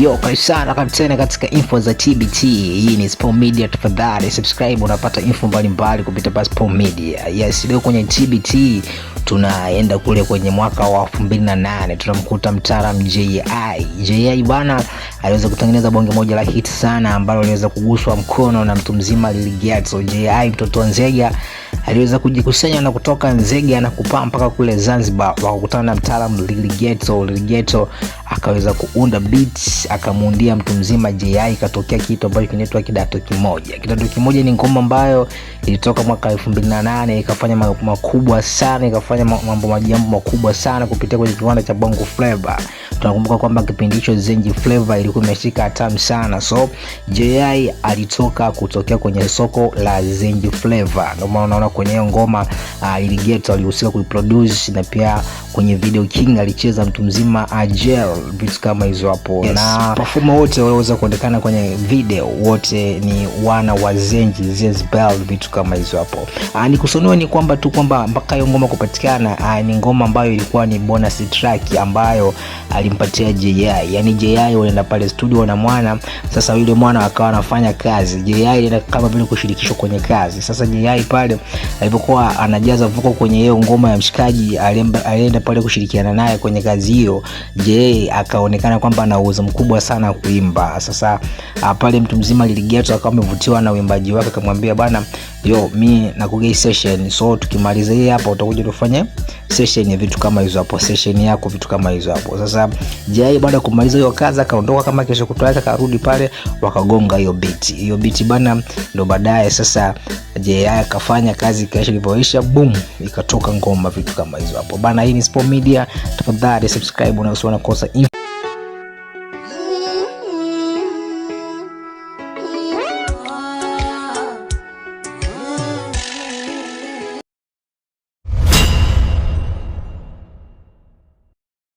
Yo, karibu tena katika info za TBT. Hii ni Sport Media, tafadhali subscribe, unapata info mbalimbali kupitia Sport Media. Yes, leo kwenye TBT tunaenda kule kwenye mwaka wa 2008. Tunamkuta mtaalamu JI bana, aliweza kutengeneza bonge moja la hit sana ambalo aliweza kuguswa mkono na mtu mzima Lil Ghetto. JI mtoto wa Nzega aliweza kujikusanya na kutoka Nzega na kupaa mpaka kule Zanzibar, wakakutana na mtaalamu Lil Ghetto. Lil Ghetto akaweza kuunda beats, akamuundia mtu mzima JI, katokea kitu ambacho kinaitwa Kidato Kimoja. Kidato Kimoja ni ngoma ambayo ilitoka mwaka 2008, ikafanya makubwa sana, ikafanya mambo makubwa sana kupitia kwenye kiwanda cha Bongo Flava. Tunakumbuka kwamba kipindi hicho Zenji Flava ilikuwa imeshika hatamu sana. So JI alitoka kutokea kwenye soko la Zenji Flava. Ndio maana unaona kwenye hiyo ngoma Lil Ghetto alihusika kuiproduce, na pia kwenye video King alicheza mtu mzima Agel, vitu kama hizo hapo. Yes. Na performer wote waliweza kuonekana kwenye video, wote ni wana wa Zenji, Zezbel, vitu kama hizo hapo. Nikusonua ni kwamba mpaka hiyo ngoma kupatikana, ni ngoma ambayo ilikuwa ni bonus track ambayo alimpatia JI. Yani JI walienda pale studio na mwana, sasa yule mwana akawa anafanya kazi, JI ile kama vile kushirikishwa kwenye kazi. Sasa JI pale alipokuwa anajaza vuko kwenye hiyo ngoma ya mshikaji, alienda pale kushirikiana naye kwenye kazi hiyo. JI akaonekana kwamba ana uwezo mkubwa sana kuimba. Sasa pale mtu mzima Lil Ghetto akawa amevutiwa na uimbaji wake, akamwambia bana, yo mimi nakugei session, so tukimaliza hii hapa utakuja tufanye session ya vitu kama hizo hapo, session yako, vitu kama hizo hapo. Sasa JI baada ya kumaliza hiyo kazi akaondoka, kama kesho kutwa yake akarudi pale, wakagonga hiyo beat bana. Ndo baadaye sasa JI akafanya kazi, kesho ilipoisha boom, ikatoka ngoma, vitu kama hizo hapo bana. Hii ni Sport Media, tafadhali subscribe na usione kosa.